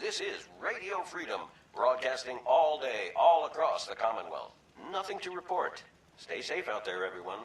This is Radio Freedom, broadcasting all day, all across the Commonwealth. Nothing to report. Stay safe out there, everyone.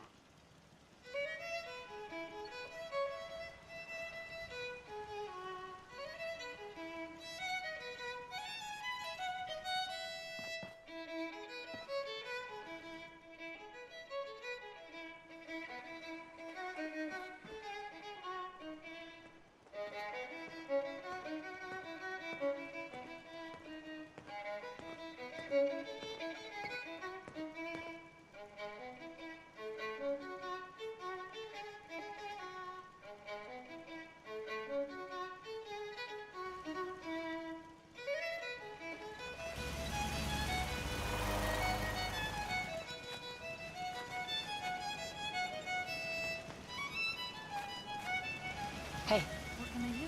Hey. What can I do?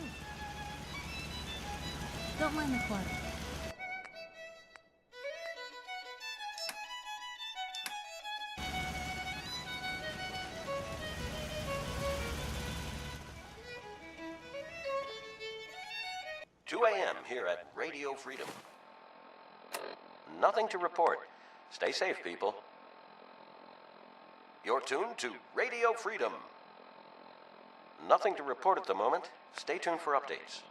Don't mind the clutter. AM here at Radio Freedom. Nothing to report. Stay safe, people. You're tuned to Radio Freedom. Nothing to report at the moment. Stay tuned for updates.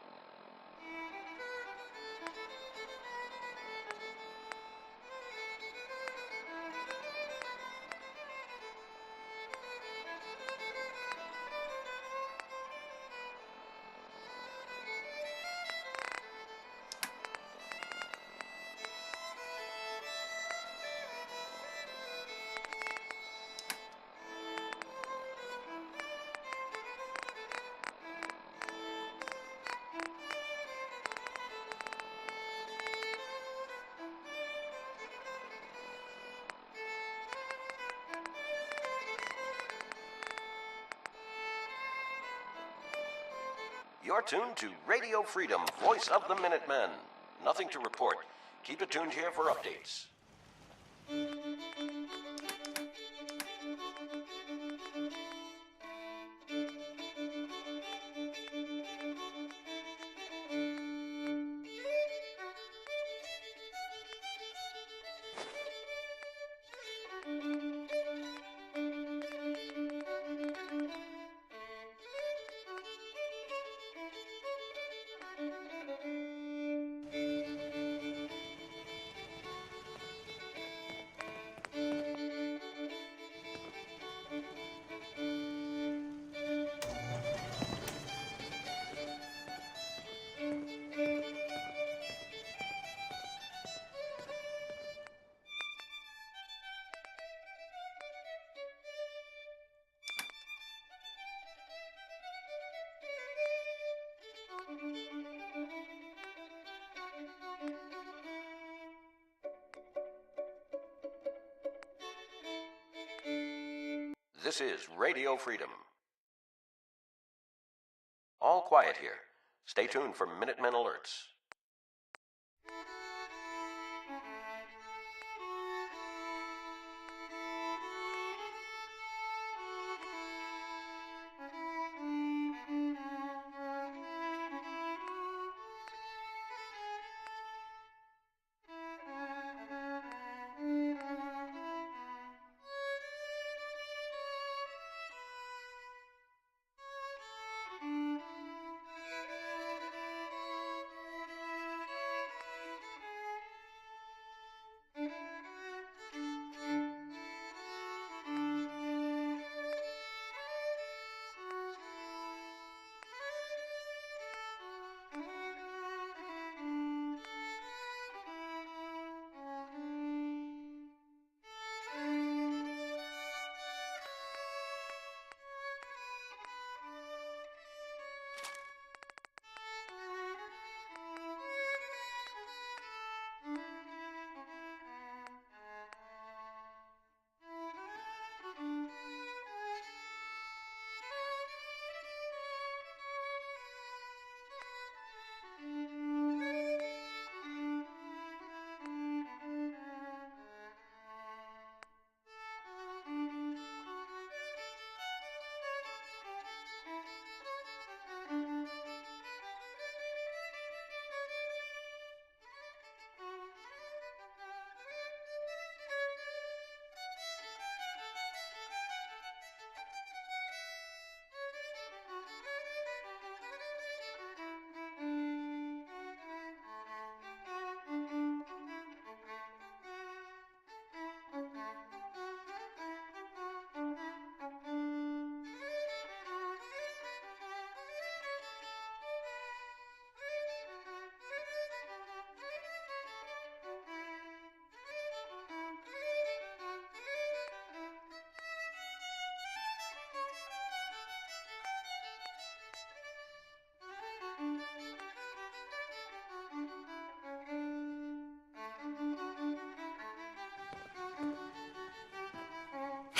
You're tuned to Radio Freedom, voice of the Minutemen. Nothing to report. Keep it tuned here for updates. This is Radio Freedom. All quiet here. Stay tuned for Minutemen alerts.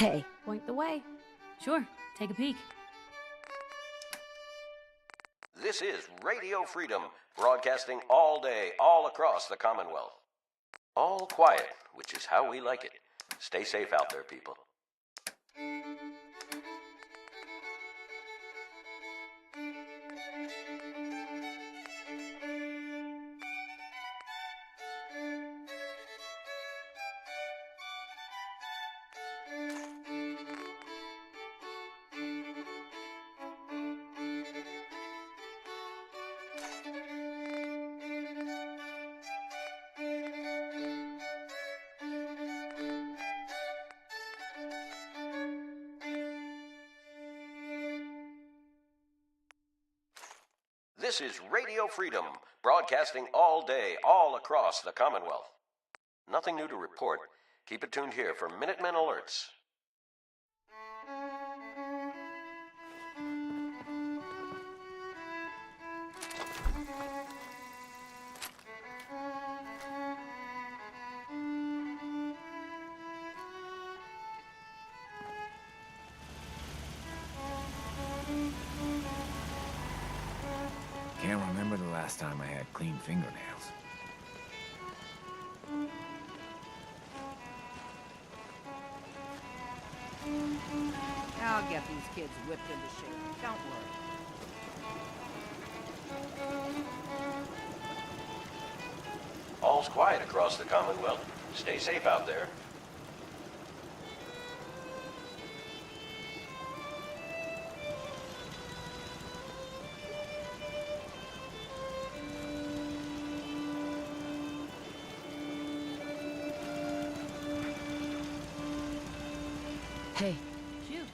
Hey. Point the way. Sure, take a peek. This is Radio Freedom, broadcasting all day, all across the Commonwealth. All quiet, which is how we like it. Stay safe out there, people. This is Radio Freedom, broadcasting all day, all across the Commonwealth. Nothing new to report. Keep it tuned here for Minutemen alerts. Can't remember the last time I had clean fingernails. I'll get these kids whipped into shape. Don't worry. All's quiet across the Commonwealth. Stay safe out there. Hey. Shoot.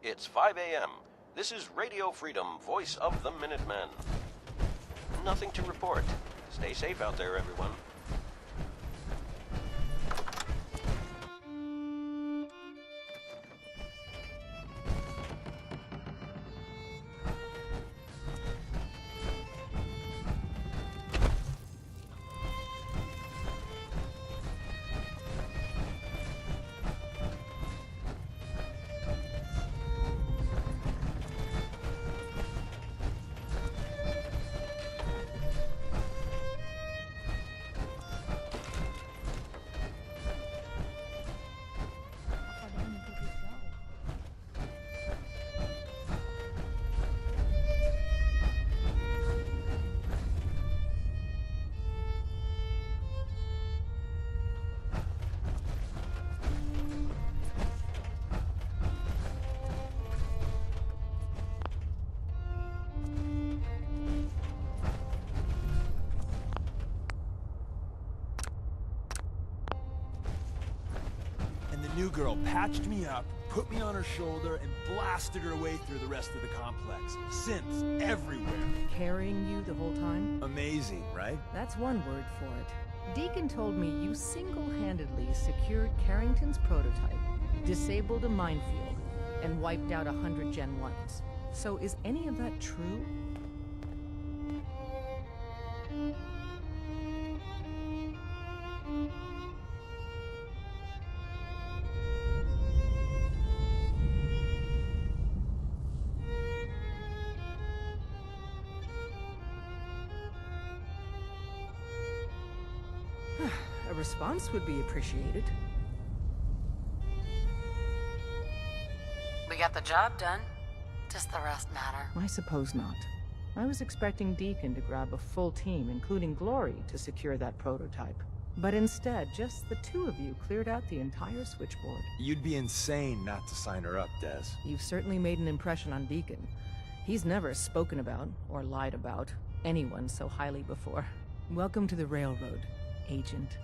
It's 5 a.m. This is Radio Freedom, voice of the Minutemen. Nothing to report. Stay safe out there, everyone. New girl patched me up, put me on her shoulder, and blasted her way through the rest of the complex. Synths everywhere. Carrying you the whole time? Amazing, right? That's one word for it. Deacon told me you single-handedly secured Carrington's prototype, disabled a minefield, and wiped out 100 Gen 1s. So is any of that true? response would be appreciated. We got the job done. Does the rest matter? I suppose not. I was expecting Deacon to grab a full team, including Glory, to secure that prototype. But instead, just the two of you cleared out the entire switchboard. You'd be insane not to sign her up, Des. You've certainly made an impression on Deacon. He's never spoken about, or lied about, anyone so highly before. Welcome to the Railroad, Agent.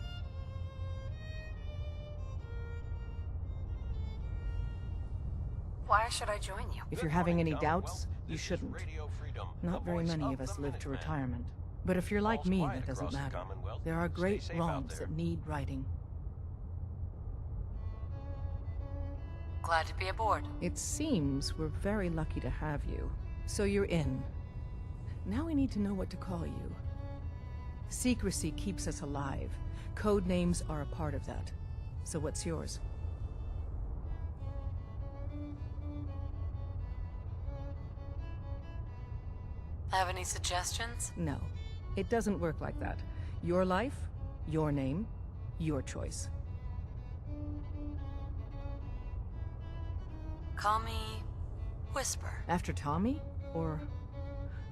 Why should I join you? If you're having any doubts, you shouldn't. Not very many of us live to retirement. But if you're like me, that doesn't matter. There are great wrongs that need righting. Glad to be aboard. It seems we're very lucky to have you. So you're in. Now we need to know what to call you. Secrecy keeps us alive. Code names are a part of that. So what's yours? Have any suggestions? No. It doesn't work like that. Your life, your name, your choice. Call me Whisper. After Tommy? Or...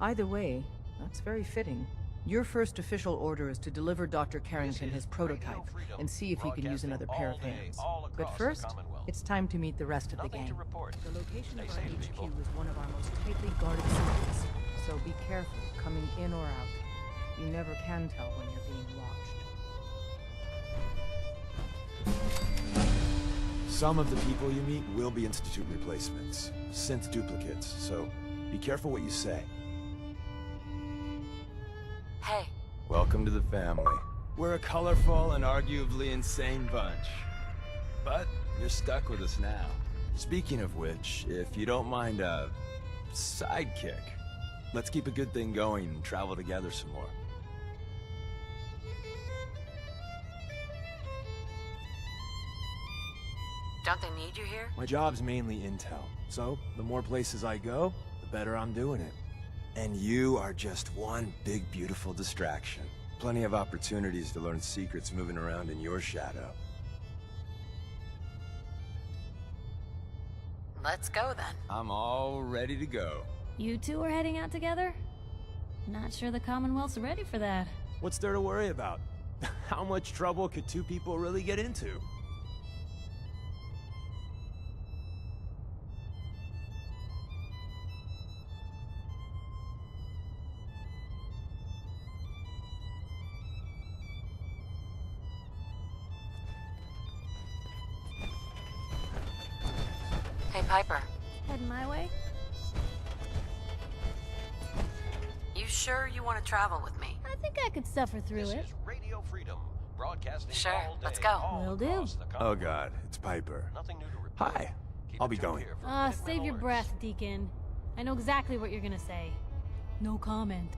Either way, that's very fitting. Your first official order is to deliver Dr. Carrington his prototype and see if he can use another pair of hands. But first, it's time to meet the rest of the gang. The location of our HQ is one of our most tightly guarded secrets, so be careful coming in or out. You never can tell when you're being watched. Some of the people you meet will be Institute replacements, synth duplicates, so be careful what you say. Hey. Welcome to the family. We're a colorful and arguably insane bunch. But you're stuck with us now. Speaking of which, if you don't mind a sidekick, let's keep a good thing going and travel together some more. Don't they need you here? My job's mainly intel, so the more places I go, the better I'm doing it. And you are just one big, beautiful distraction. Plenty of opportunities to learn secrets moving around in your shadow. Let's go then. I'm all ready to go. You two are heading out together? Not sure the Commonwealth's ready for that. What's there to worry about? How much trouble could two people really get into? Hey, Piper. Heading my way? You sure you want to travel with me? I think I could suffer through This it. is Radio Freedom, broadcasting Sure, all day, let's go. all Will do. across the Oh Commonwealth. god, it's Piper. Nothing new to report. Hi, Keep I'll it be tuned going. here for Save your Minuteman breath, Deacon. I know exactly what you're gonna say. No comment.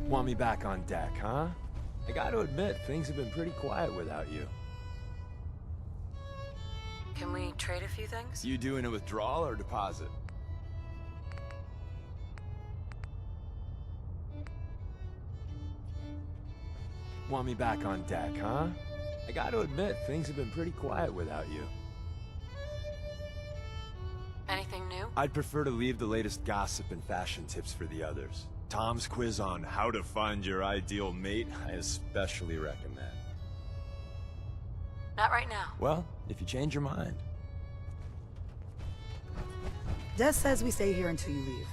Want me back on deck, huh? I gotta admit, things have been pretty quiet without you. Can we trade a few things? You doing a withdrawal or deposit? Want me back on deck, huh? I gotta admit, things have been pretty quiet without you. Anything new? I'd prefer to leave the latest gossip and fashion tips for the others. Tom's quiz on how to find your ideal mate, I especially recommend. Not right now. Well, if you change your mind. Des says we stay here until you leave.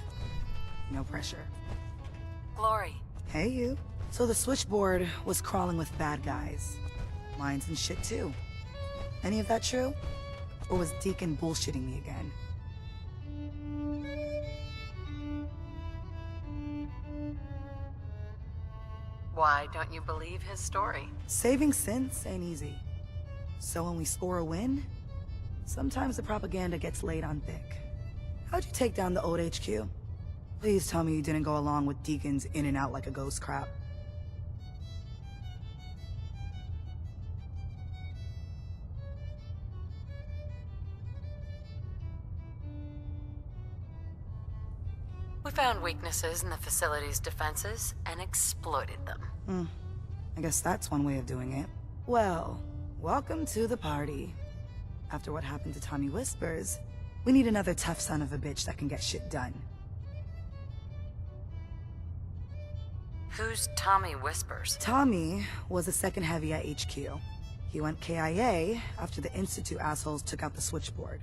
No pressure. Glory. Hey, you. So the switchboard was crawling with bad guys. Mines and shit, too. Any of that true? Or was Deacon bullshitting me again? Why don't you believe his story? Saving synths ain't easy. So when we score a win, sometimes the propaganda gets laid on thick. How'd you take down the old HQ? Please tell me you didn't go along with Deacon's in and out like a ghost crap. found weaknesses in the facility's defenses and exploited them. I guess that's one way of doing it. Well, welcome to the party. After what happened to Tommy Whispers, we need another tough son of a bitch that can get shit done. Who's Tommy Whispers? Tommy was a second heavy at HQ. He went KIA after the Institute assholes took out the switchboard.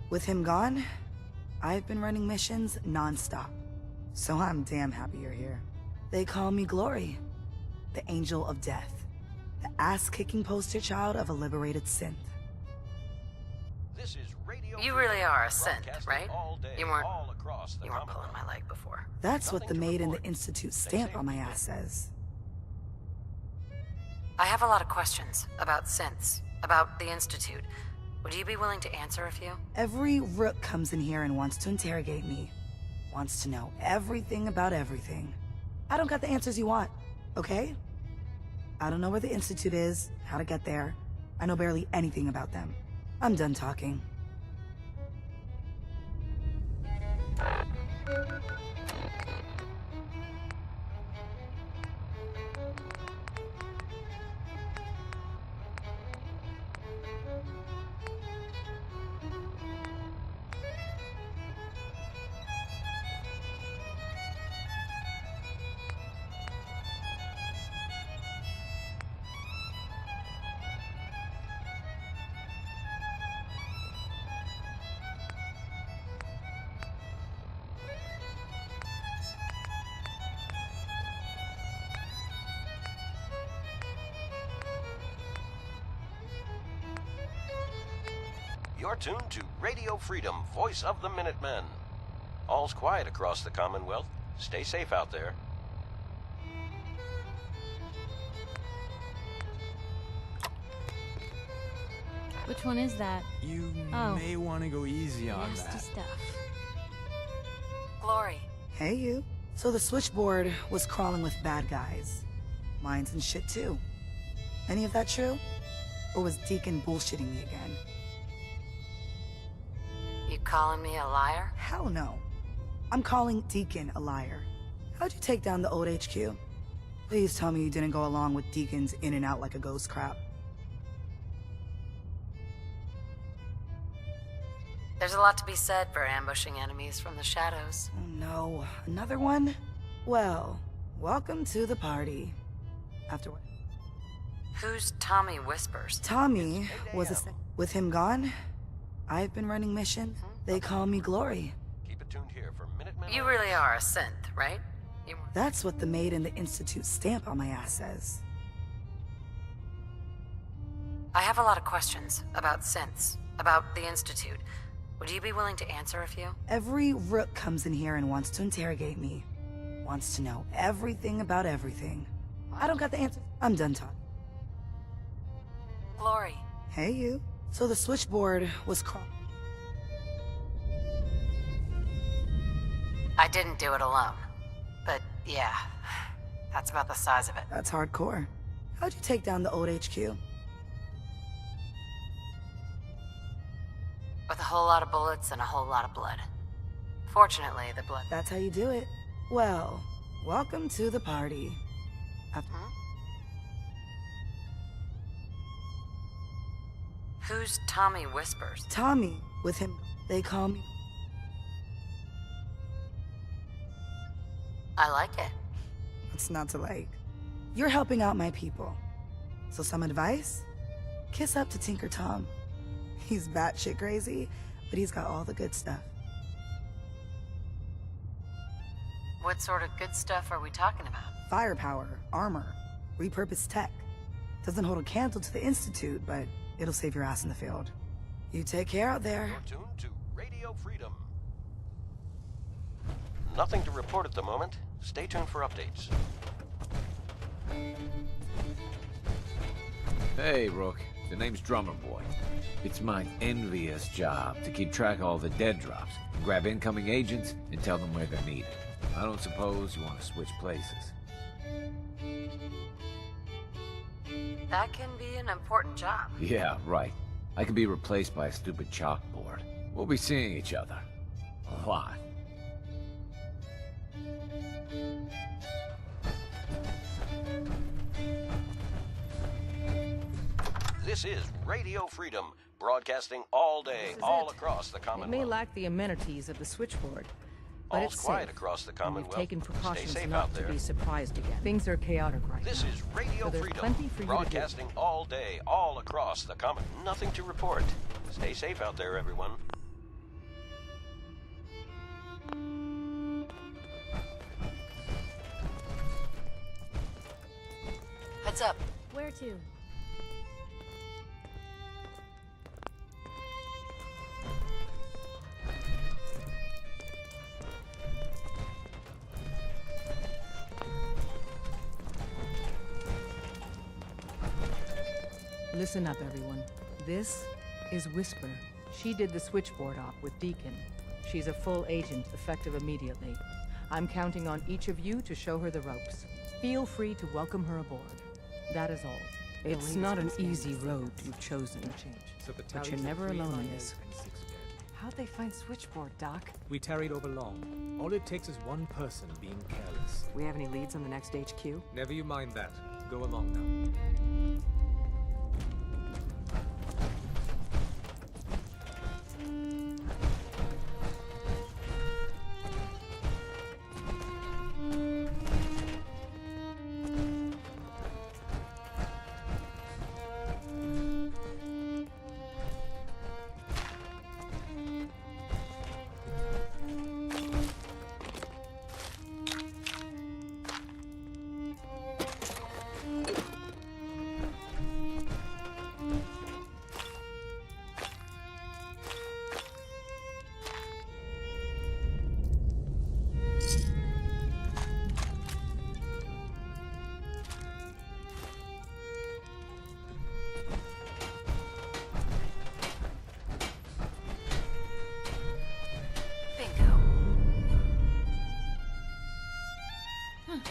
With him gone, I've been running missions non-stop. So I'm damn happy you're here. They call me Glory, the Angel of Death, the ass-kicking poster child of a liberated synth. This is Radio You really Freedom, are a synth, broadcasting right? all day, You weren't- all across the You weren't Commonwealth. pulling my leg before. That's what the Nothing to maid in the report. Institute Stay stamp safe. on my ass says. I have a lot of questions about synths, about the Institute. Would you be willing to answer a few? Every rook comes in here and wants to interrogate me. Wants to know everything about everything. I don't got the answers you want, okay? I don't know where the Institute is, how to get there. I know barely anything about them. I'm done talking. You're tuned to Radio Freedom, voice of the Minutemen. All's quiet across the Commonwealth. Stay safe out there. Which one is that? You Oh. may want to go easy on Nasty that. stuff. Glory. Hey, you. So the switchboard was crawling with bad guys. Mines and shit, too. Any of that true? Or was Deacon bullshitting me again? You calling me a liar? Hell no. I'm calling Deacon a liar. How'd you take down the old HQ? Please tell me you didn't go along with Deacon's in and out like a ghost crap. There's a lot to be said for ambushing enemies from the shadows. Oh no, another one? Well, welcome to the party. After what? Who's Tommy Whispers? Tommy was with him gone, I've been running missions. They call me Glory. Keep it tuned here for Minutemen. You really are a synth, right? You... That's what the maid in the Institute stamp on my ass says. I have a lot of questions about synths, about the Institute. Would you be willing to answer a few? Every rook comes in here and wants to interrogate me. Wants to know everything about everything. I don't got the answer. I'm done talking. Glory. Hey, you. So the switchboard was I didn't do it alone. But yeah, that's about the size of it. That's hardcore. How'd you take down the old HQ? With a whole lot of bullets and a whole lot of blood. Fortunately, the blood... That's how you do it. Well, welcome to the party. After Who's Tommy Whispers? Tommy, with him, they call me. I like it. What's not to like? You're helping out my people. So some advice? Kiss up to Tinker Tom. He's batshit crazy, but he's got all the good stuff. What sort of good stuff are we talking about? Firepower, armor, repurposed tech. Doesn't hold a candle to the Institute, but it'll save your ass in the field. You take care out there. You're tuned to Radio Freedom. Nothing to report at the moment. Stay tuned for updates. Hey, Rook. The name's Drummer Boy. It's my envious job to keep track of all the dead drops, grab incoming agents, and tell them where they're needed. I don't suppose you want to switch places. That can be an important job. Yeah, right. I can be replaced by a stupid chalkboard. We'll be seeing each other. A lot. This is Radio Freedom, broadcasting all day, This is all it. across the It Commonwealth. may lack the amenities of the switchboard, but All's it's quiet safe. across the And Commonwealth. we've taken Stay precautions safe not out to there. be surprised again. Things are chaotic right This now. is Radio So there's Freedom, plenty for you to do. broadcasting all day, all across the Nothing to report. Stay safe out there, everyone. Heads up. Where to? Listen up, everyone. This is Whisper. She did the switchboard op with Deacon. She's a full agent, effective immediately. I'm counting on each of you to show her the ropes. Feel free to welcome her aboard. That is all. It's not an easy road you've chosen, but you're never alone in this. How'd they find switchboard, Doc? We tarried over long. All it takes is one person being careless. We have any leads on the next HQ? Never you mind that. Go along now.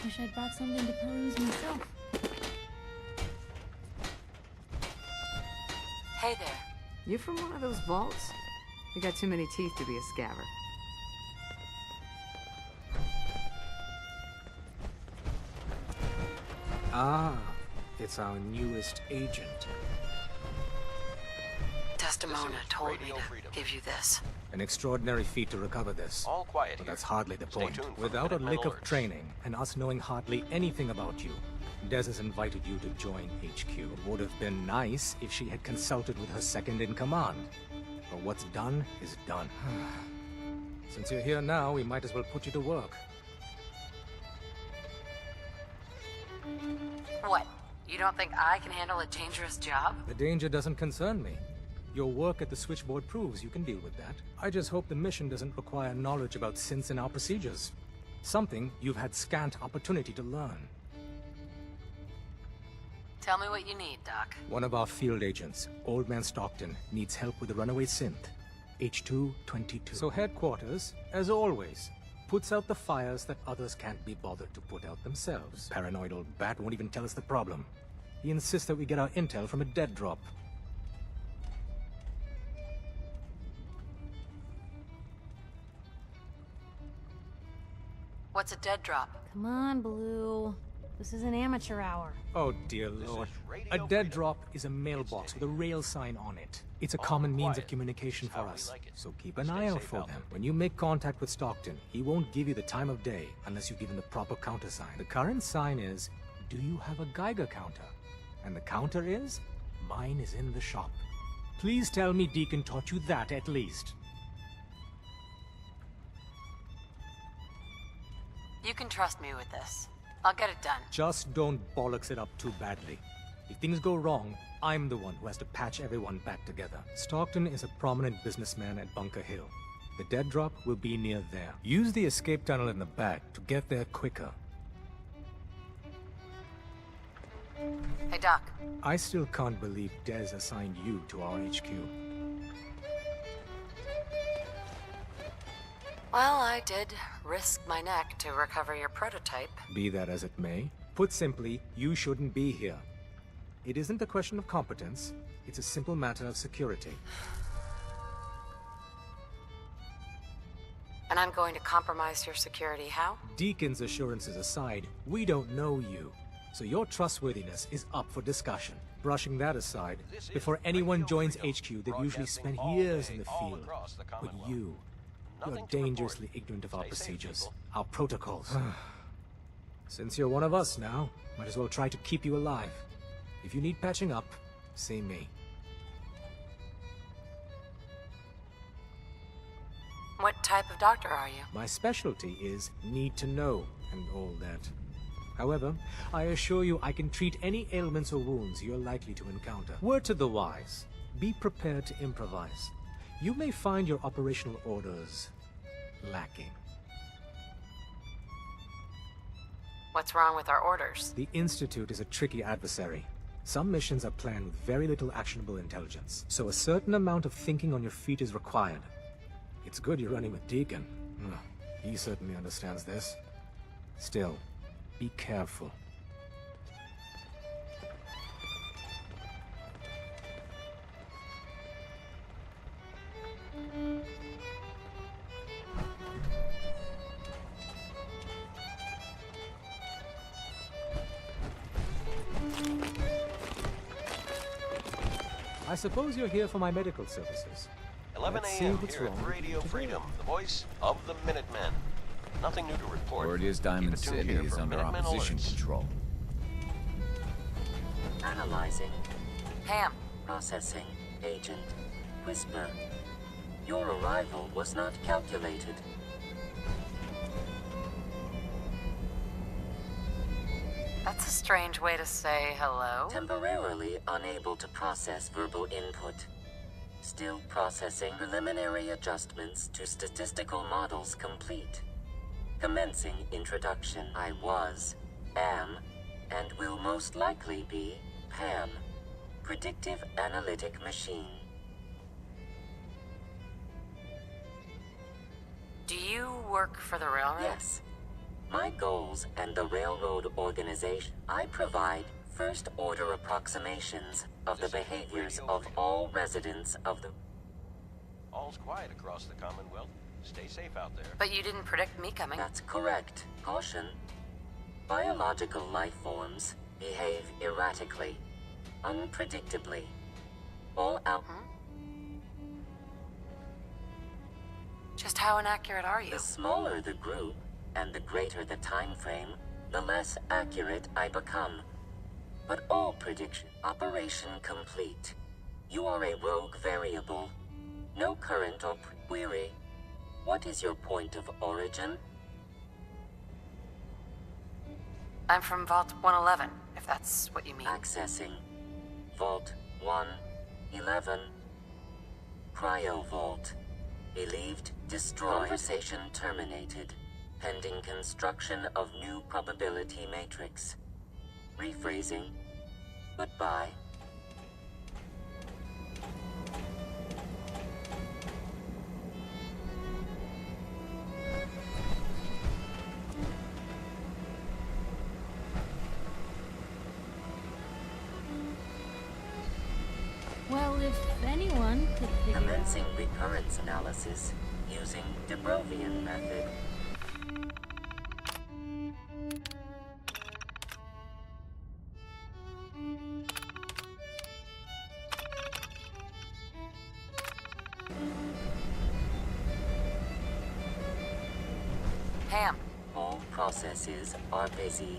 Wish I'd brought something to peruse myself. Hey there. You from one of those vaults? You got too many teeth to be a scabber. Ah, it's our newest agent. Desdemona This is told me Radio to Freedom. give you this. An extraordinary feat to recover this. All quiet But here. that's hardly the Stay point. tuned for Without a Minutemen lick of alerts. training, and us knowing hardly anything about you, Des has invited you to join HQ. It would have been nice if she had consulted with her second in command. But what's done is done. Since you're here now, we might as well put you to work. What? You don't think I can handle a dangerous job? The danger doesn't concern me. Your work at the switchboard proves you can deal with that. I just hope the mission doesn't require knowledge about synths and our procedures. Something you've had scant opportunity to learn. Tell me what you need, Doc. One of our field agents, Old Man Stockton, needs help with a runaway synth. H222. So headquarters, as always, puts out the fires that others can't be bothered to put out themselves. Paranoid old bat won't even tell us the problem. He insists that we get our intel from a dead drop. What's a dead drop? Come on, Blue. This is an amateur hour. Oh dear This lord. is Radio A dead Freedom. drop is a mailbox with a rail sign on it. It's a common means of quiet. communication This is for how we us. like it. So keep an Stay eye out safe for out them. there. When you make contact with Stockton, he won't give you the time of day unless you give him the proper countersign. The current sign is, do you have a Geiger counter? And the counter is, mine is in the shop. Please tell me Deacon taught you that at least. You can trust me with this. I'll get it done. Just don't bollocks it up too badly. If things go wrong, I'm the one who has to patch everyone back together. Stockton is a prominent businessman at Bunker Hill. The dead drop will be near there. Use the escape tunnel in the back to get there quicker. Hey, Doc. I still can't believe Des assigned you to our HQ. Well, I did risk my neck to recover your prototype. Be that as it may, put simply, you shouldn't be here. It isn't a question of competence, it's a simple matter of security. And I'm going to compromise your security. How? Deacon's assurances aside, we don't know you, so your trustworthiness is up for discussion. brushing that aside, before anyone joins HQ, they'd usually spend years in the field. But you're dangerously ignorant of our procedures, our protocols. Since you're one of us now, might as well try to keep you alive. If you need patching up, see me. What type of doctor are you? My specialty is need to know and all that. However, I assure you I can treat any ailments or wounds you're likely to encounter. Word to the wise, be prepared to improvise. You may find your operational orders lacking. What's wrong with our orders? The Institute is a tricky adversary. Some missions are planned with very little actionable intelligence, so a certain amount of thinking on your feet is required. It's good you're running with Deacon. He certainly understands this. Still, be careful. I suppose you're here for my medical services. 11 Let's see a.m. what's here wrong at with Radio you. Freedom, the voice of the Minutemen. Nothing new to report. Word is Diamond Keep it tuned City here is for under Minutemen opposition alerts. control. Analyzing. Pam. Processing. Agent. Whisper. Your arrival was not calculated. That's a strange way to say hello. Temporarily unable to process verbal input. Still processing preliminary adjustments to statistical models complete. Commencing introduction. I was, am, and will most likely be Pam. Predictive Analytic Machine. Do you work for the railroad? Yes. My goals and the railroad organization. I provide first-order approximations of the behaviors of all residents of the... All's quiet across the Commonwealth. Stay safe out there. But you didn't predict me coming. That's correct. Caution. Biological life forms behave erratically, unpredictably. All out... Just how inaccurate are you? The smaller the group, and the greater the time frame, the less accurate I become. But all prediction. Operation complete. You are a rogue variable. No current or query. What is your point of origin? I'm from Vault 111, if that's what you mean. Accessing. Vault 111. Cryo Vault. Believed destroyed. Conversation terminated. Pending construction of new probability matrix. Rephrasing. Goodbye. Well, if anyone could figure out... Commencing recurrence analysis using de Brovian method. Pam. All processes are busy.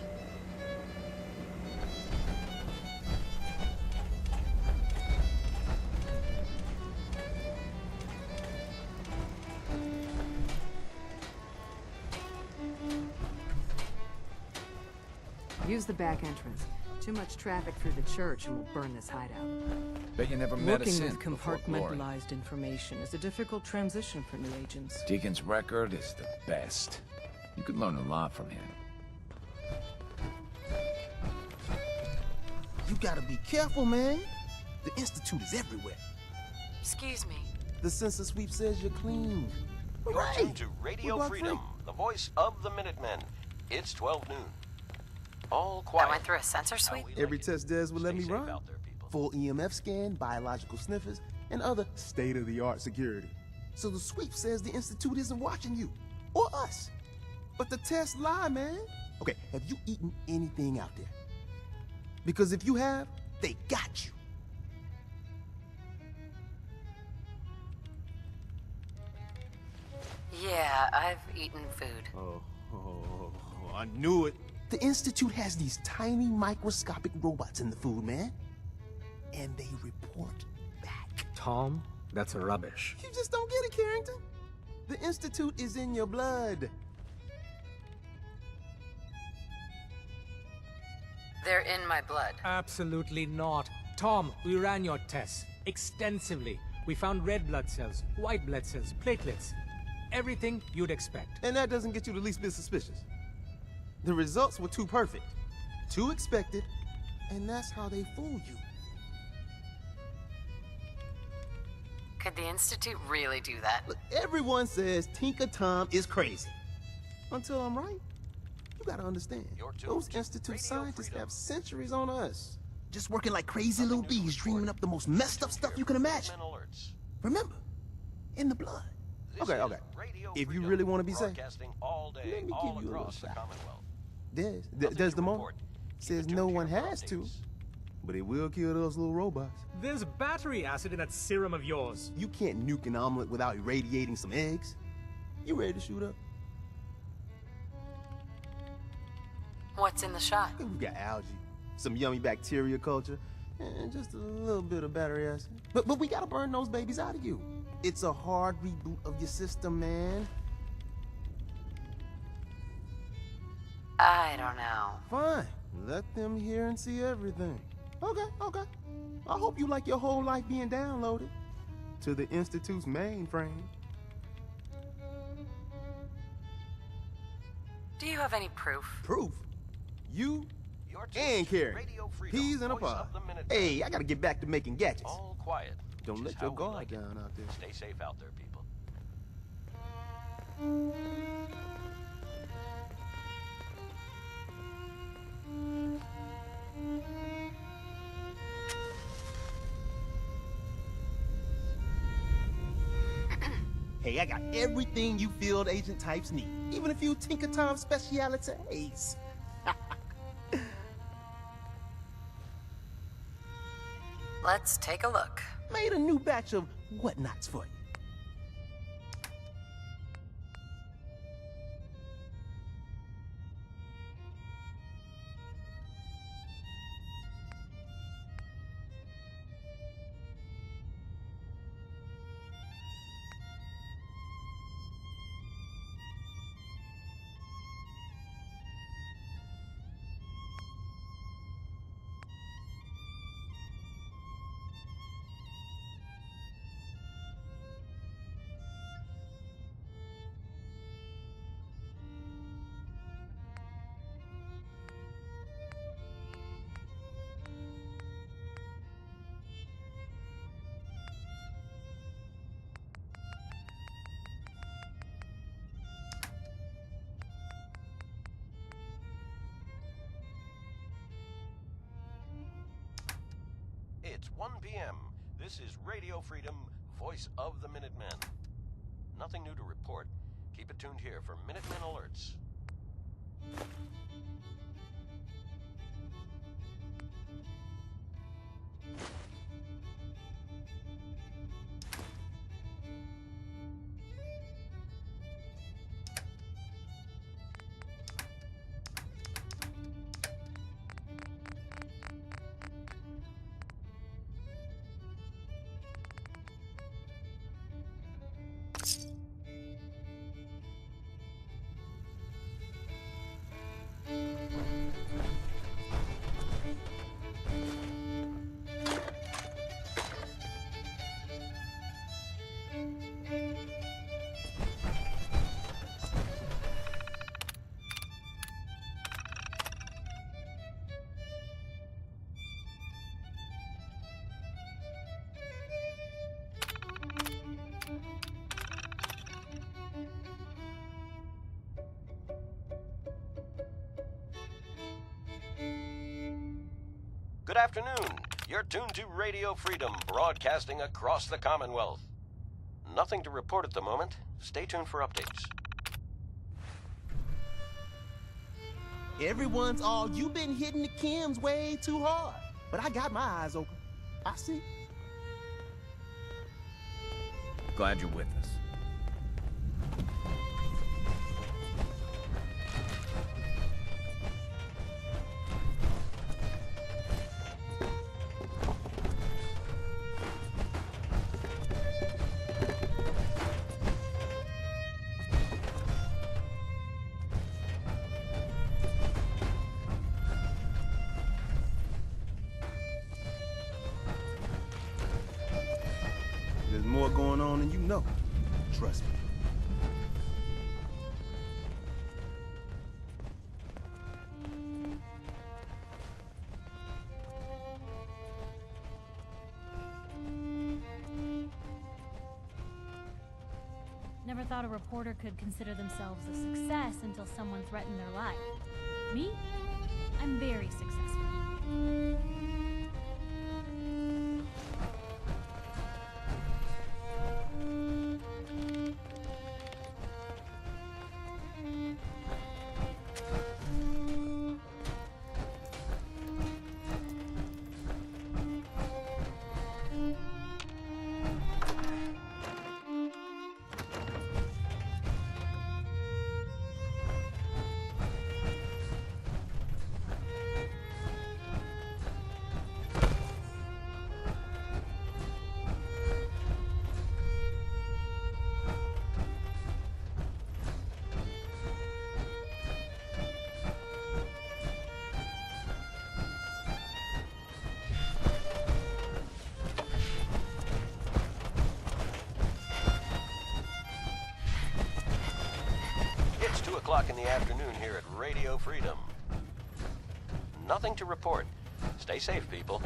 Use the back entrance. Too much traffic through the church and we'll burn this hideout. Bet you never met a Working with synth before glory. compartmentalized information is a difficult transition for new agents. Deacon's record is the best. You could learn a lot from him. You gotta be careful, man. The Institute is everywhere. Excuse me. The census sweep says you're clean. You're Right. tuned to Radio What about Freedom, the voice of the Minutemen. It's 12 noon. All I quiet. went through a sensor sweep? Every test Des will let Stay me safe run. out there, people. Full EMF scan, biological sniffers, and other state-of-the-art security. So the sweep says the Institute isn't watching you. Or us. But the tests lie, man. Okay, have you eaten anything out there? Because if you have, They got you. Yeah, I've eaten food. I knew it. The Institute has these tiny microscopic robots in the food, man. And they report back. Tom, that's rubbish. You just don't get it, Carrington. The Institute is in your blood. They're in my blood. Absolutely not. Tom, we ran your tests extensively. We found red blood cells, white blood cells, platelets. Everything you'd expect. And that doesn't get you the least bit suspicious. The results were too perfect, too expected, and that's how they fool you. Could the Institute really do that? Look, everyone says Tinker Tom is crazy. Until I'm right. You gotta understand, those Institute scientists have centuries on us. Just working like crazy little bees, dreaming up the most messed up stuff you can imagine. Remember, in the blood. Okay. If you really want to be safe, let me give you a little shot. Des the Mo says no one has to, but it will kill those little robots. There's battery acid in that serum of yours. You can't nuke an omelet without irradiating some eggs. You ready to shoot up? What's in the shot? We've got algae, some yummy bacteria culture, and just a little bit of battery acid. But we gotta burn those babies out of you. It's a hard reboot of your system, man. I don't know. Fine. Let them hear and see everything. Okay. I hope you like your whole life being downloaded to the Institute's mainframe. Do you have any proof? Proof? You and Carrie. Peas in a pod. Hey, I gotta get back to making gadgets. All quiet. Don't let your guard down out there. Stay safe out there, people. Hey, I got everything you field agent types need. Even a few Tinker Tom specialities. Let's take a look. Made a new batch of whatnots for you. It's 1 p.m. This is Radio Freedom, voice of the Minutemen. Nothing new to report. Keep it tuned here for Minutemen alerts. Good afternoon. You're tuned to Radio Freedom, broadcasting across the Commonwealth. Nothing to report at the moment. Stay tuned for updates. Everyone's all, you've been hitting the chems way too hard. but I got my eyes open. I see. Glad you're with us. There's more going on than you know. Trust me. Never thought a reporter could consider themselves a success until someone threatened their life. Me? I'm very successful. It's 2 o'clock in the afternoon here at Radio Freedom. Nothing to report. Stay safe, people.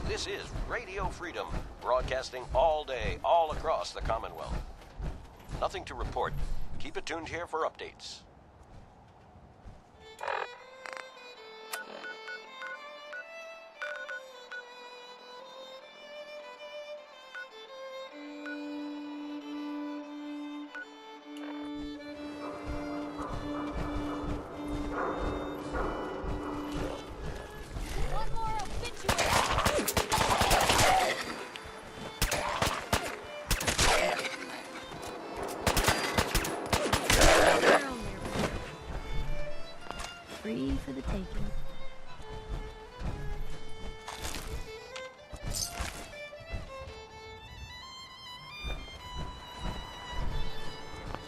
This is Radio Freedom, broadcasting all day, all across the Commonwealth. Nothing to report. Keep it tuned here for updates. Free for the taking.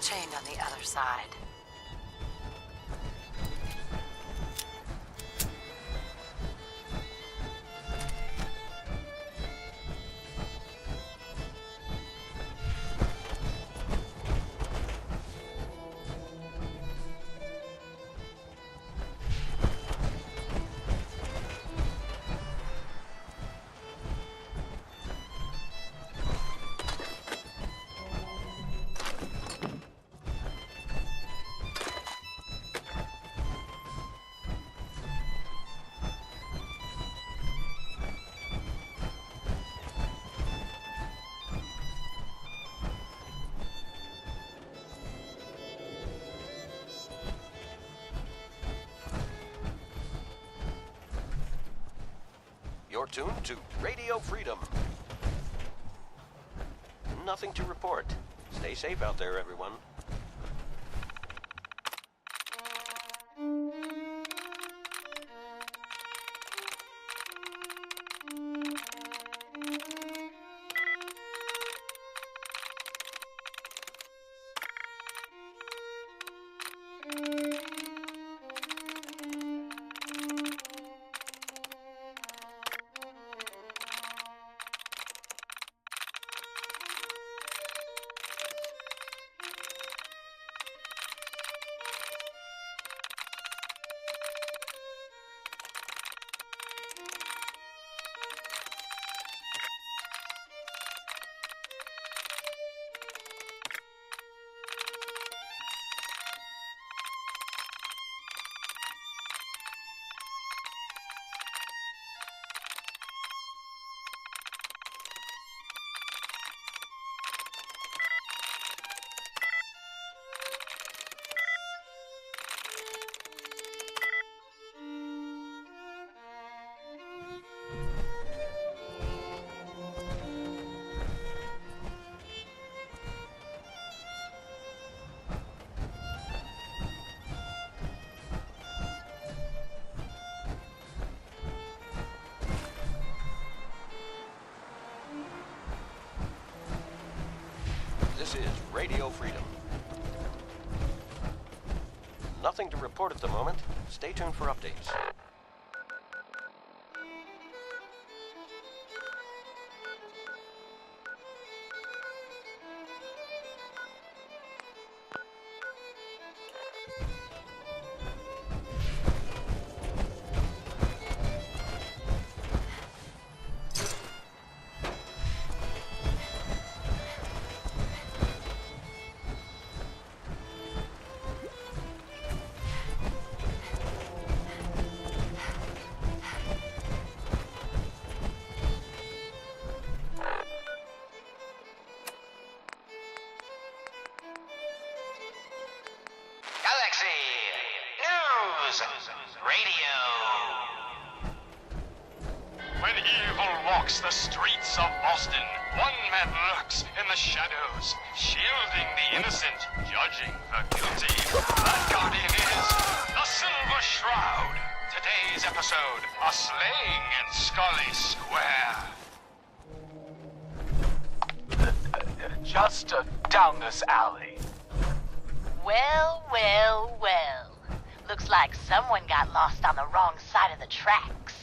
Chained on the other side. You're tuned to Radio Freedom. Nothing to report. Stay safe out there, everyone. Radio Freedom. Nothing to report at the moment. Stay tuned for updates. Radio. When evil walks the streets of Boston, one man lurks in the shadows, shielding the innocent, judging the guilty. That guardian is the Silver Shroud. Today's episode, a slaying in Scully Square. Just down this alley. Well, well, well. Looks like someone got lost on the wrong side of the tracks.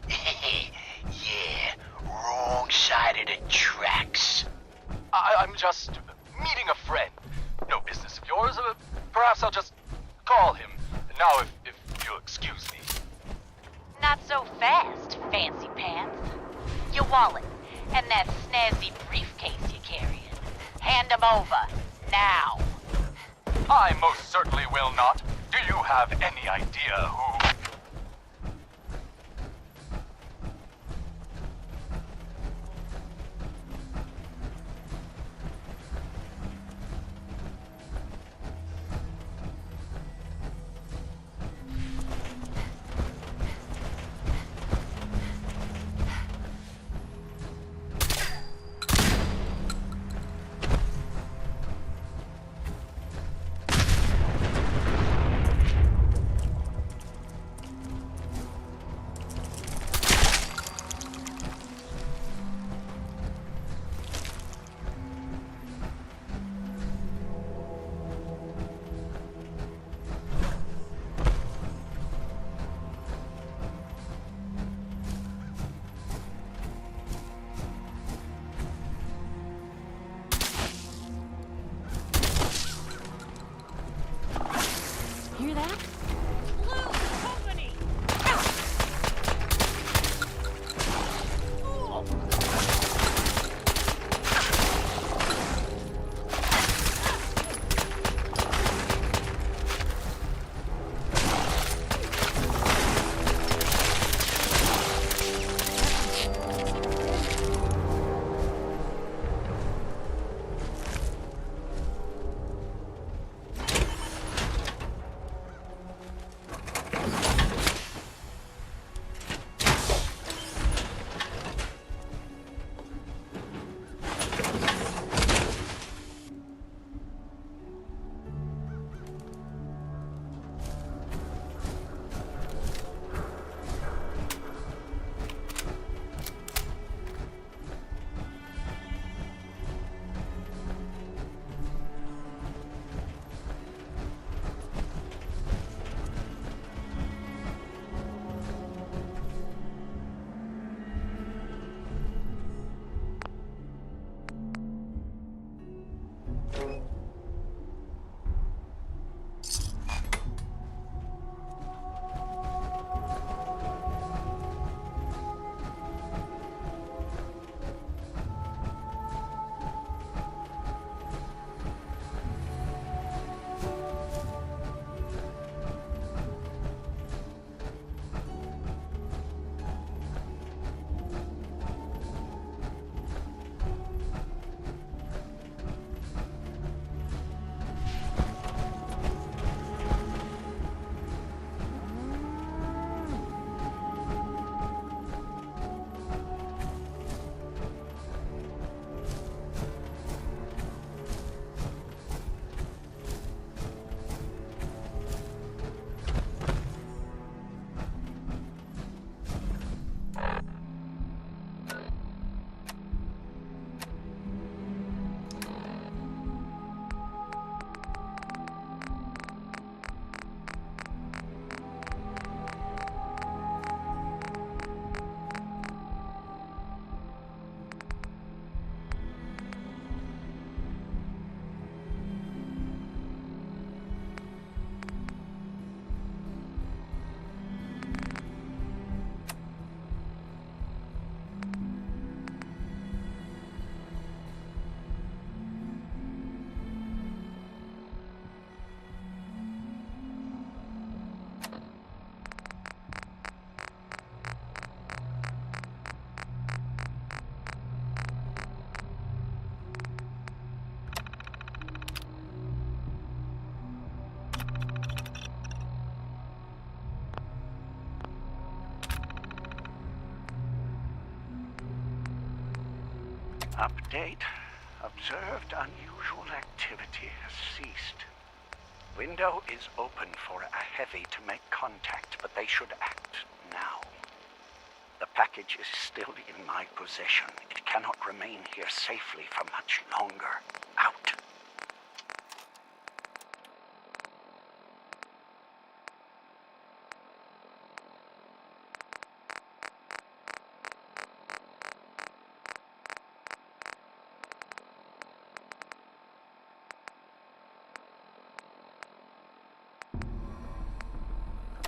Yeah, wrong side of the tracks. I'm just meeting a friend. No business of yours. Perhaps I'll just call him. Now, if you'll excuse me. Not so fast, fancy pants. Your wallet and that snazzy briefcase you're carrying. Hand them over, now. I most certainly will not. Do you have any idea who... Update. Observed unusual activity has ceased. Window is open for a heavy to make contact, but they should act now. The package is still in my possession. It cannot remain here safely for much longer. Out.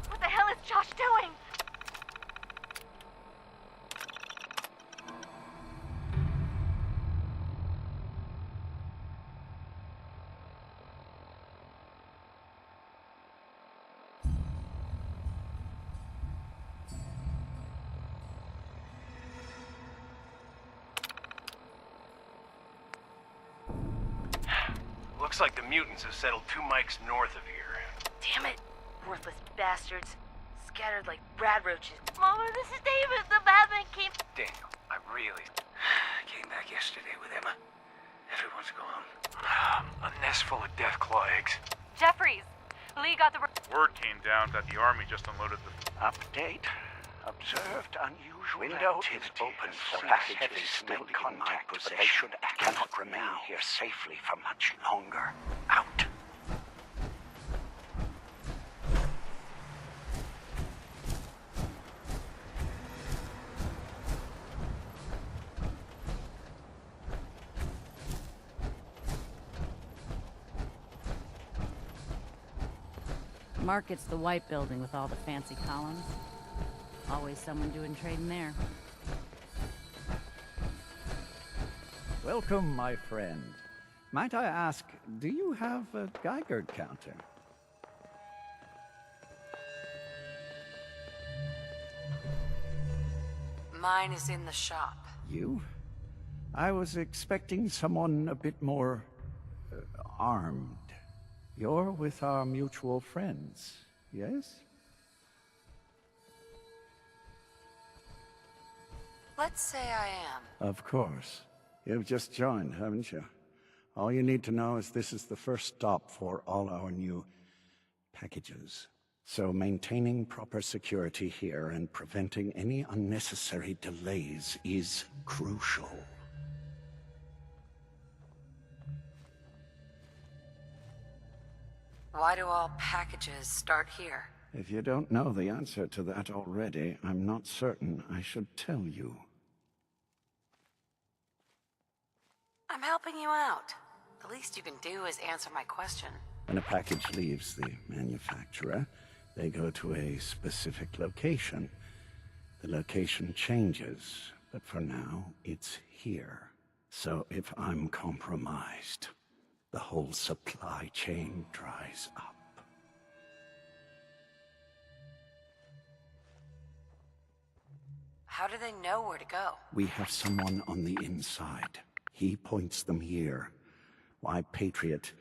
What the hell is Josh doing? Looks like the mutants have settled 2 mics north of here. Damn it. Worthless bastards. Scattered like rad roaches. Mama, this is David. The Batman came. Daniel, I really came back yesterday with Emma. Everyone's gone. A nest full of death claw eggs. Jeffries. Lee got the... Word came down that the army just unloaded the... Update. Observed unusual window is open for package to make contact, but they should act. Cannot remain here safely for much longer. Out. Market's the white building with all the fancy columns. Always someone doing trading there. Welcome, my friend. Might I ask, do you have a Geiger counter? Mine is in the shop. You? I was expecting someone a bit more armed. You're with our mutual friends, yes? Let's say I am. Of course. You've just joined, haven't you? All you need to know is this is the first stop for all our new packages. So maintaining proper security here and preventing any unnecessary delays is crucial. Why do all packages start here? If you don't know the answer to that already, I'm not certain I should tell you. I'm helping you out. The least you can do is answer my question. When a package leaves the manufacturer, they go to a specific location. The location changes, but for now, it's here. So if I'm compromised, the whole supply chain dries up. How do they know where to go? We have someone on the inside. He points them here. Why Patriot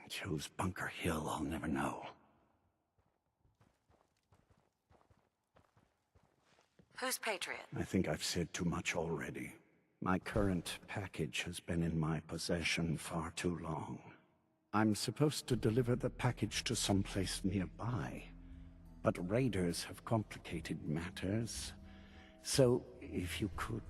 chose Bunker Hill, I'll never know. Who's Patriot? I think I've said too much already. My current package has been in my possession far too long. I'm supposed to deliver the package to someplace nearby, but raiders have complicated matters. So, if you could...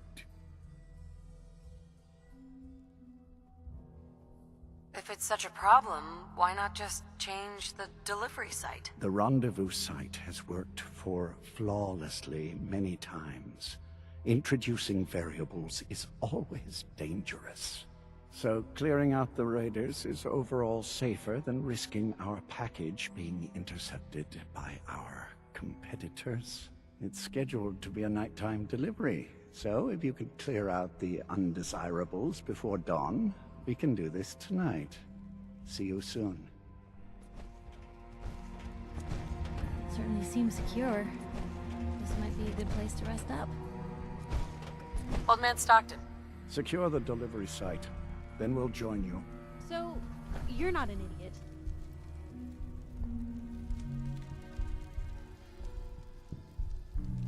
If it's such a problem, why not just change the delivery site? The rendezvous site has worked flawlessly many times. Introducing variables is always dangerous. So clearing out the raiders is overall safer than risking our package being intercepted by our competitors. It's scheduled to be a nighttime delivery, so if you could clear out the undesirables before dawn, we can do this tonight. See you soon. Certainly seems secure. This might be a good place to rest up. Old Man Stockton. Secure the delivery site, then we'll join you. So, you're not an idiot.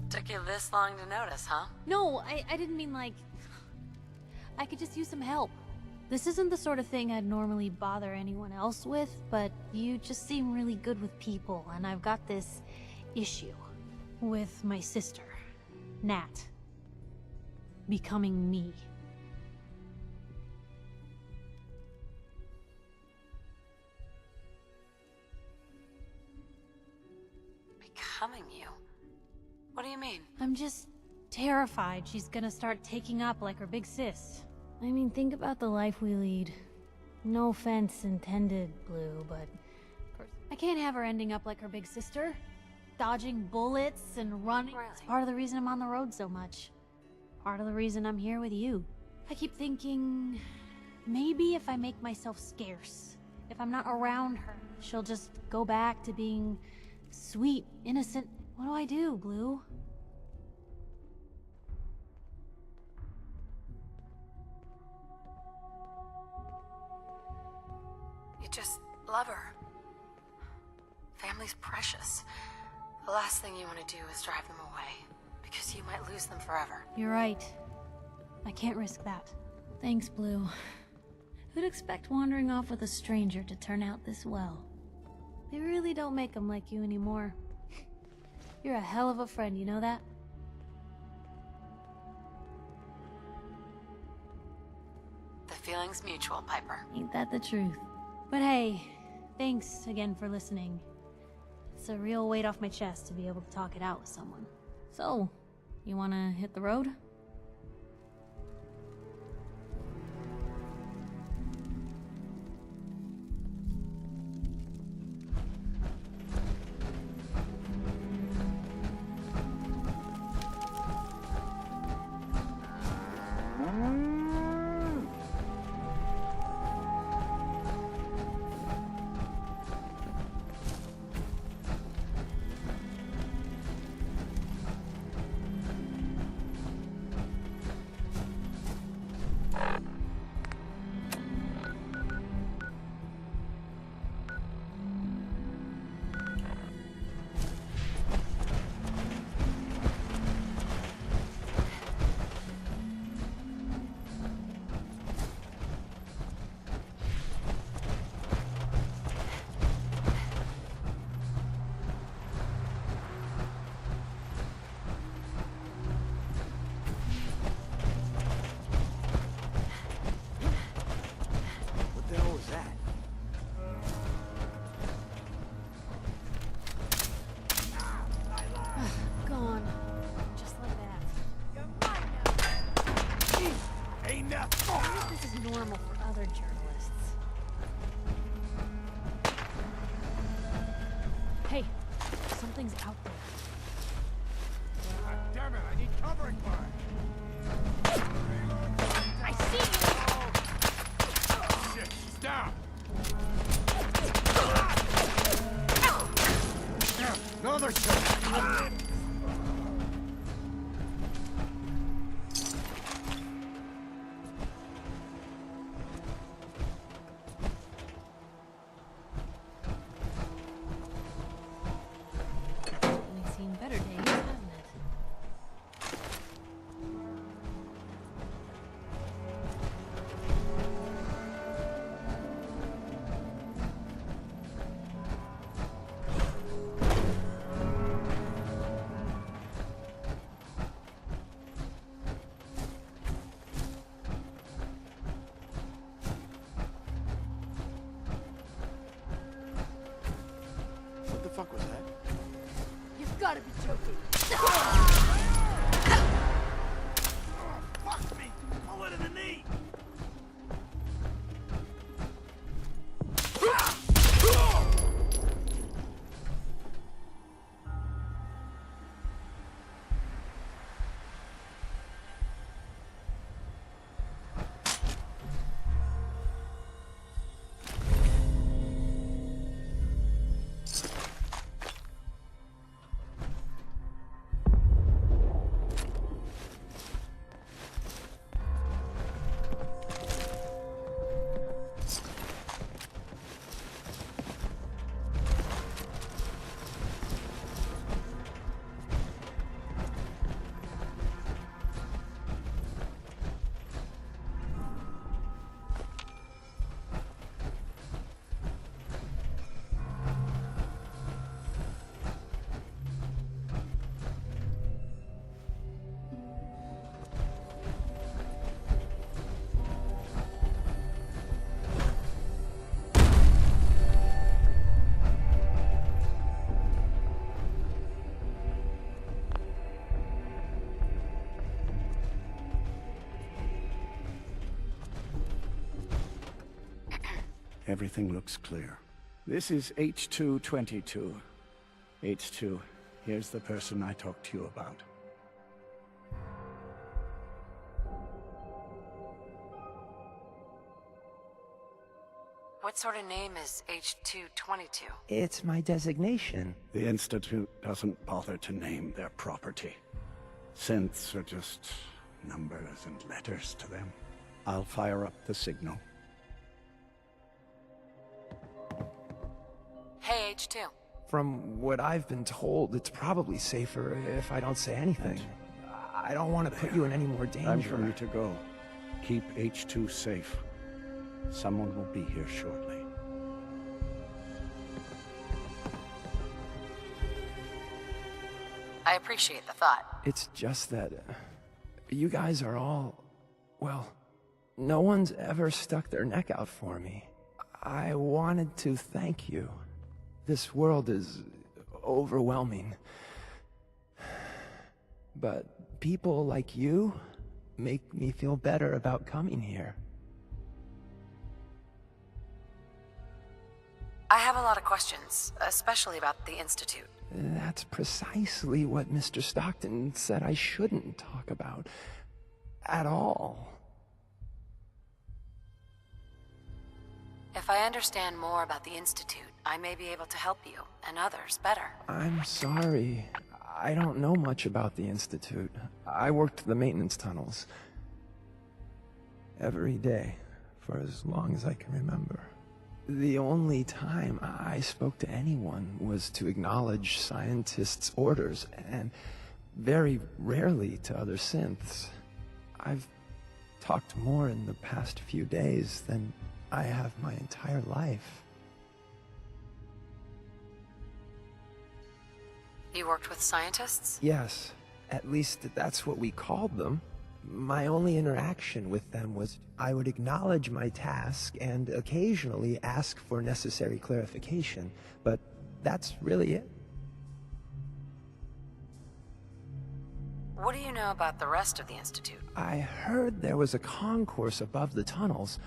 Took you this long to notice, huh? No, I didn't mean like... I could just use some help. This isn't the sort of thing I'd normally bother anyone else with, but you just seem really good with people, and I've got this issue with my sister, Nat, becoming me. Becoming you? What do you mean? I'm just terrified she's gonna start taking up like her big sis. I mean, think about the life we lead. No offense intended, Blue, but I can't have her ending up like her big sister. Dodging bullets and running. Really? It's part of the reason I'm on the road so much. Part of the reason I'm here with you. I keep thinking, maybe if I make myself scarce, if I'm not around her, she'll just go back to being sweet, innocent. What do I do, Blue? You just love her. Family's precious. The last thing you want to do is drive them away, because you might lose them forever. You're right. I can't risk that. Thanks, Blue. Who'd expect wandering off with a stranger to turn out this well? They really don't make them like you anymore. You're a hell of a friend, you know that? The feeling's mutual, Piper. Ain't that the truth? But hey, thanks again for listening. It's a real weight off my chest to be able to talk it out with someone. So, you wanna hit the road? Gone. Just like that. This is normal for other journalists. Hey, something's out there. God damn it, I need covering fire! I see you! Shit, she's down! Another shot! We've seen better days, hasn't it? What the fuck was that? You've got to be joking. Fuck me! Pull it in the knee! Everything looks clear. This is H222. H2, here's the person I talked to you about. What sort of name is H222? It's my designation. The Institute doesn't bother to name their property. Synths are just numbers and letters to them. I'll fire up the signal. Hey, H2. From what I've been told, it's probably safer if I don't say anything. I don't want to put you in any more danger. Time for me to go. Keep H2 safe. Someone will be here shortly. I appreciate the thought. It's just that you guys are all... well, no one's ever stuck their neck out for me. I wanted to thank you. This world is overwhelming. But people like you make me feel better about coming here. I have a lot of questions, especially about the Institute. That's precisely what Mr. Stockton said I shouldn't talk about. At all. If I understand more about the Institute, I may be able to help you, and others, better. I'm sorry. I don't know much about the Institute. I worked the maintenance tunnels. Every day, for as long as I can remember. The only time I spoke to anyone was to acknowledge scientists' orders, and very rarely to other synths. I've talked more in the past few days than I have my entire life. You worked with scientists? Yes, at least that's what we called them. My only interaction with them was I would acknowledge my task and occasionally ask for necessary clarification, but that's really it. What do you know about the rest of the Institute? I heard there was a concourse above the tunnels.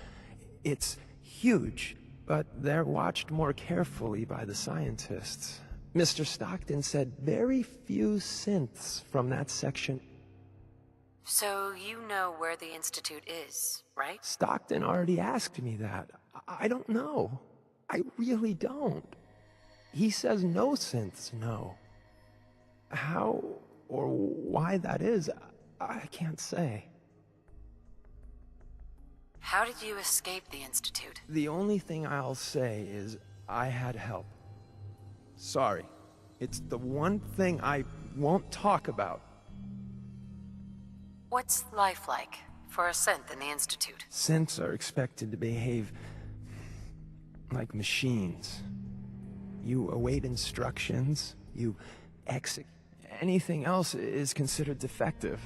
It's huge, but they're watched more carefully by the scientists. Mr. Stockton said very few synths from that section. So you know where the Institute is, right? Stockton already asked me that. I don't know. I really don't. He says no synths know. How or why that is, I can't say. How did you escape the Institute? The only thing I'll say is I had help. Sorry. It's the one thing I won't talk about. What's life like for a synth in the Institute? Synths are expected to behave like machines. You await instructions, you execute. Anything else is considered defective.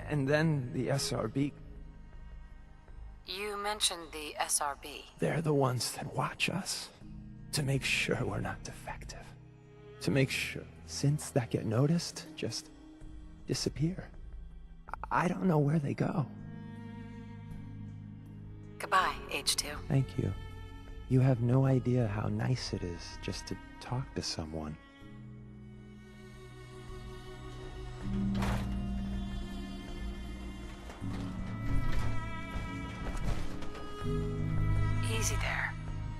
And then the SRB... You mentioned the SRB. They're the ones that watch us. To make sure we're not defective. To make sure synths that get noticed just disappear. I don't know where they go. Goodbye, H2. Thank you. You have no idea how nice it is just to talk to someone. Easy there.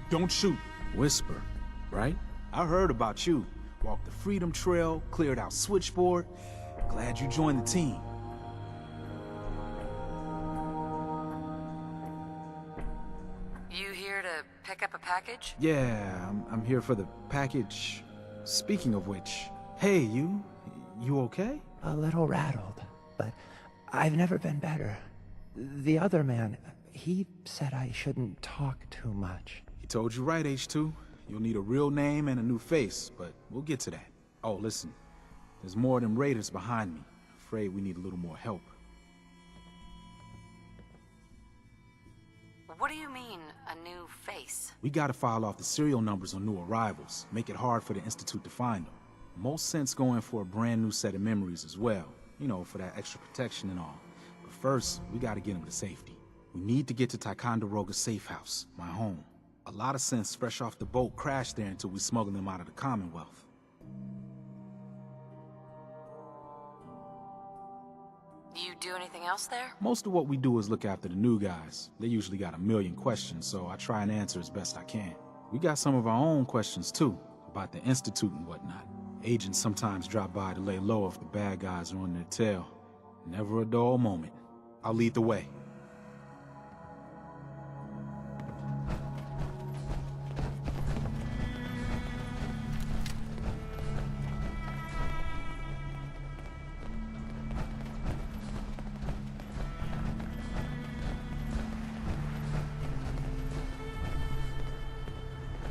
Don't shoot. Whisper, right? I heard about you. Walked the Freedom Trail, cleared out Switchboard. Glad you joined the team. You here to pick up a package? Yeah, I'm here for the package. Speaking of which, hey, you okay? A little rattled, but I've never been better. The other man, he said I shouldn't talk too much. He told you right, H2. You'll need a real name and a new face, but we'll get to that. Oh, listen, there's more of them raiders behind me. Afraid we need a little more help. What do you mean, a new face? We gotta file off the serial numbers on new arrivals, make it hard for the Institute to find them. Most synths go in for a brand new set of memories as well, you know, for that extra protection and all. But first, we gotta get them to safety. We need to get to Ticonderoga's safe house, my home. A lot of synths fresh off the boat crashed there until we smuggled them out of the Commonwealth. You do anything else there? Most of what we do is look after the new guys. They usually got a million questions, so I try and answer as best I can. We got some of our own questions too, about the Institute and whatnot. Agents sometimes drop by to lay low if the bad guys are on their tail. Never a dull moment. I'll lead the way.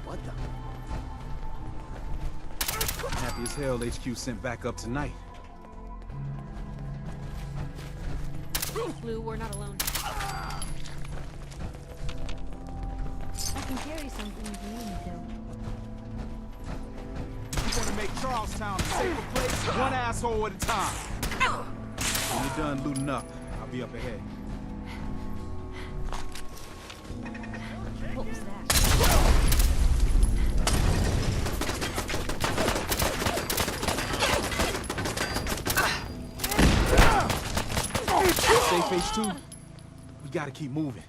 What the? Happy as hell HQ sent back up tonight. Blue, we're not alone. I can carry something if you need me to. You want to make Charlestown a safer place, one asshole at a time. When you're done looting up, I'll be up ahead. What was that? Safe H2, we gotta keep moving.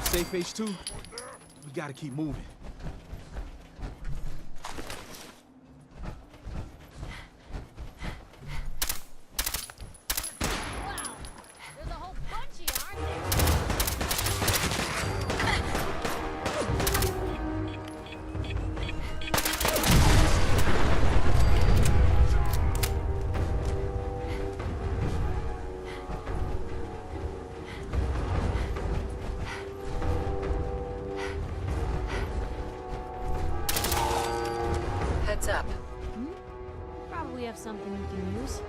Safe H2, we gotta keep moving. There's a whole bunch of you, aren't there? Heads up. Probably have something we can use.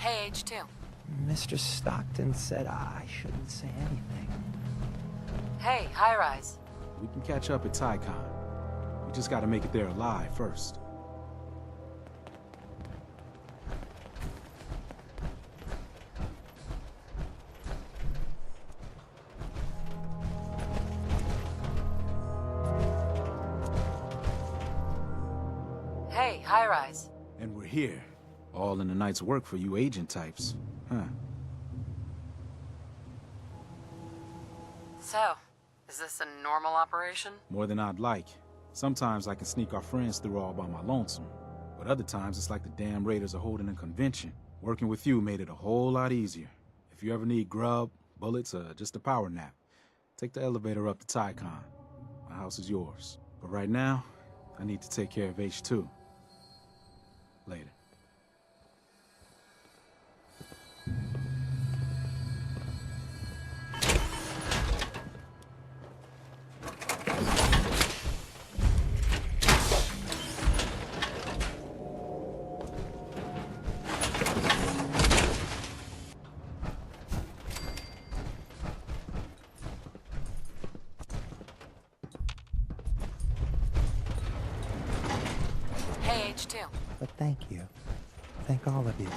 Hey, H2. Mr. Stockton said I shouldn't say anything. Hey, High Rise. We can catch up at Tycon. We just gotta make it there alive first. Hey, High Rise. And we're here. All in the night's work for you agent types. Huh. So, is this a normal operation? More than I'd like. Sometimes I can sneak our friends through all by my lonesome. But other times it's like the damn Raiders are holding a convention. Working with you made it a whole lot easier. If you ever need grub, bullets, or just a power nap, take the elevator up to Tycon. My house is yours. But right now, I need to take care of H2. Later. Hey, H2. But thank you. Thank all of you.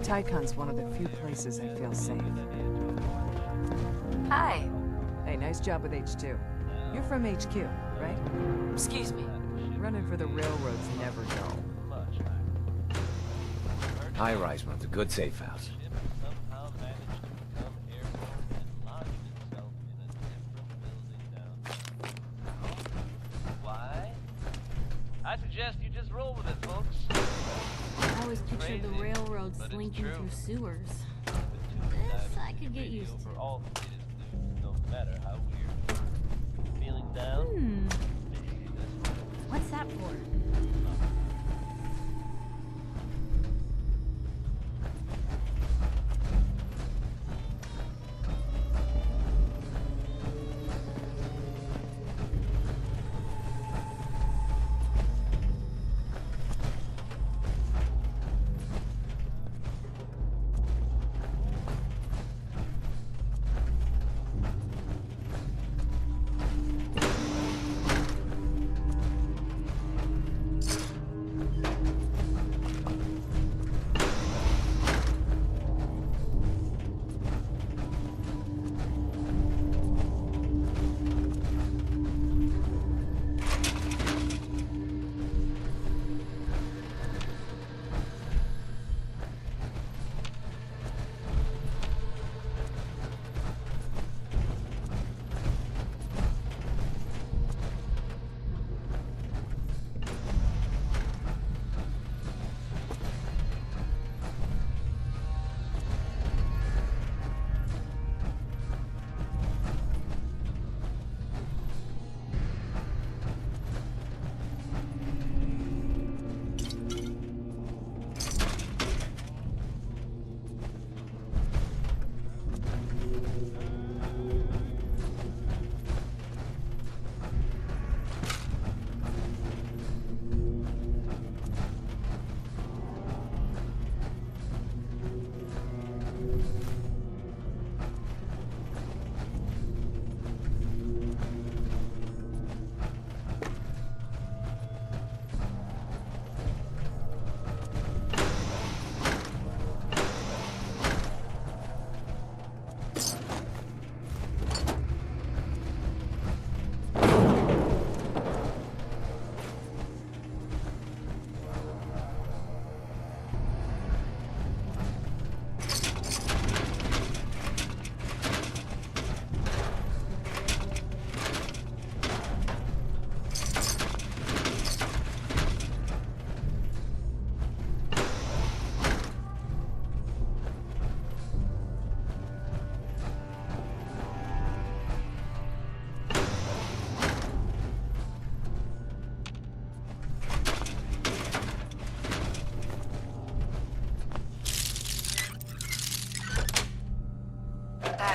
Tycon's one of the few places I feel safe. Hi. Hey, nice job with H2. You're from HQ, right? Excuse me. Running for the railroad's never dull. High Rise runs a good safe house. Why? I suggest you just roll with it, folks. I always pictured the railroad slinking through sewers. This I could get used to. All the latest news, no matter how weird. Feeling down? What's that for?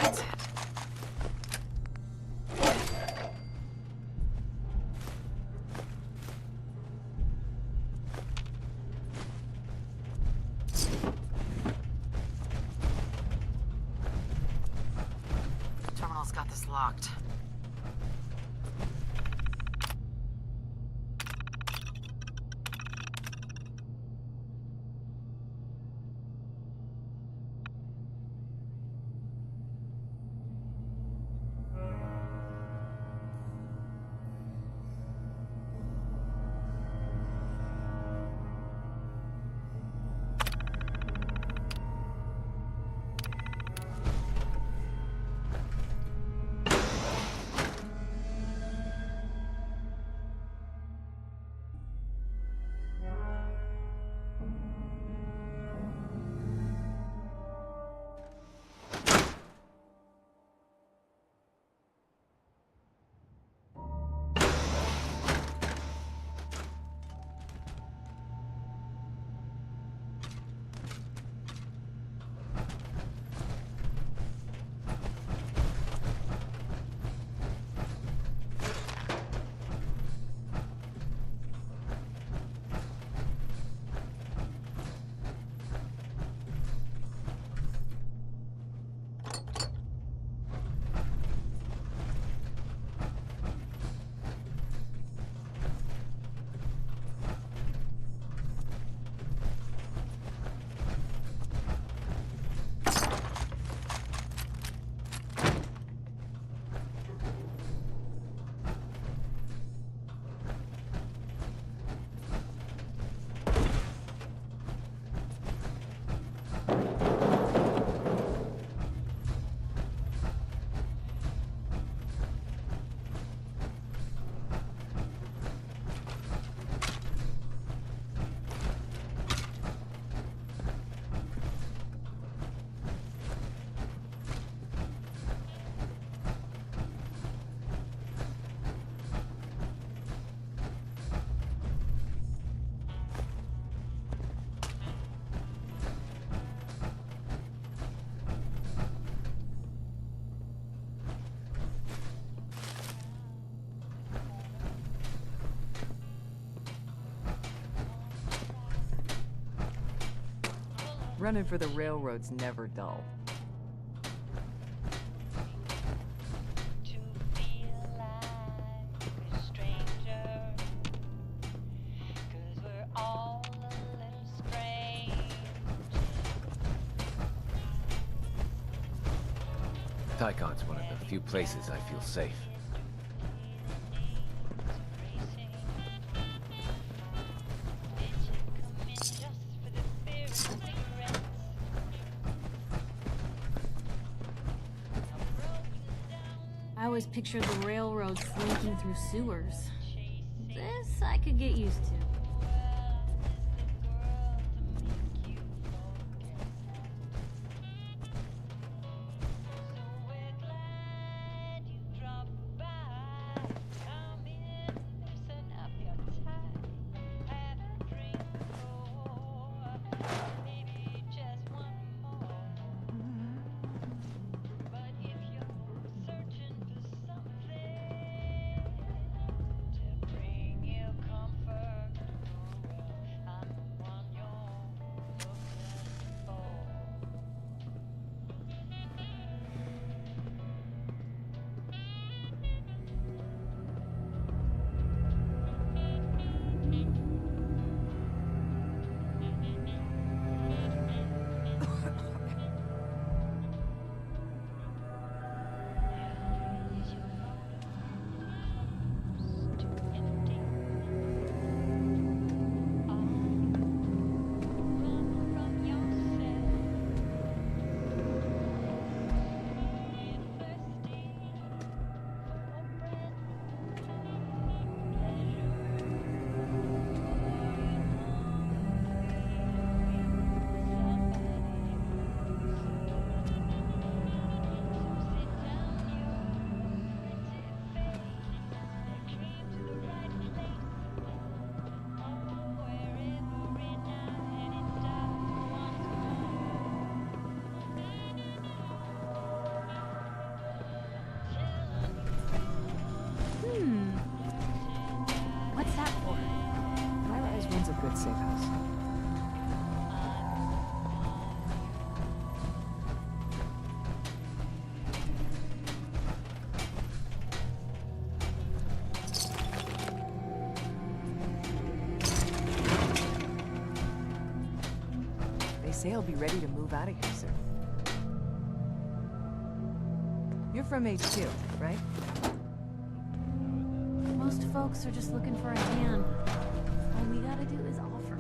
That's it. Terminal's got this locked. Running for the railroad's never dull. Tycon's one of the few places I feel safe. I always picture the railroad slinking through sewers. This I could get used to. good safe house. They say I'll be ready to move out of here soon. You're from HQ, right? Most folks are just looking for a hand. All we gotta do is offer.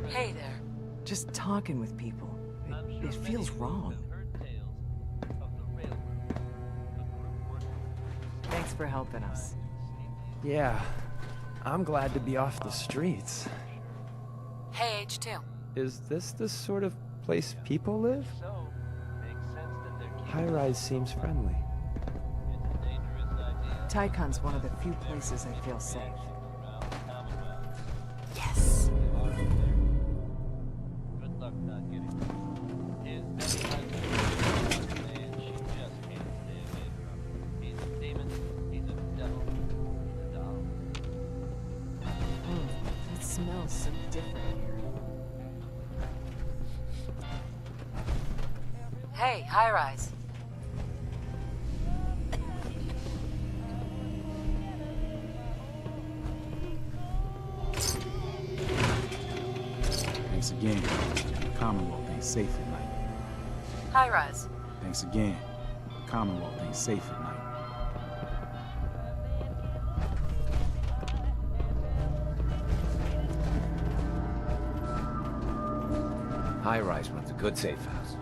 Hey there. Just talking with people. It feels wrong. Thanks for helping us. Yeah, I'm glad to be off the streets. Hey, H2. Is this the sort of place people live? High-rise seems friendly. Tycon's one of the few places I feel safe. Yes. Good luck not getting him. His and she just can't stay away from him. He's a demon, he's a devil, he's a doll. It smells so different here. Hey, high rise. Thanks again. The Commonwealth ain't safe at night. High rise. Thanks again. The Commonwealth ain't safe at night. High Rise runs a good safe house.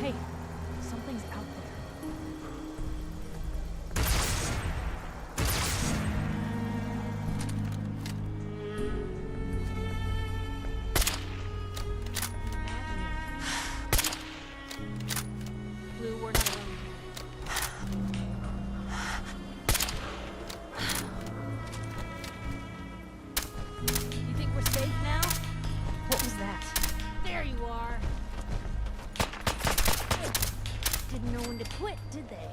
Hey, something's out there. Blue, we're not alone. You think we're safe now? What was that? There you are. Didn't know when to quit, did they?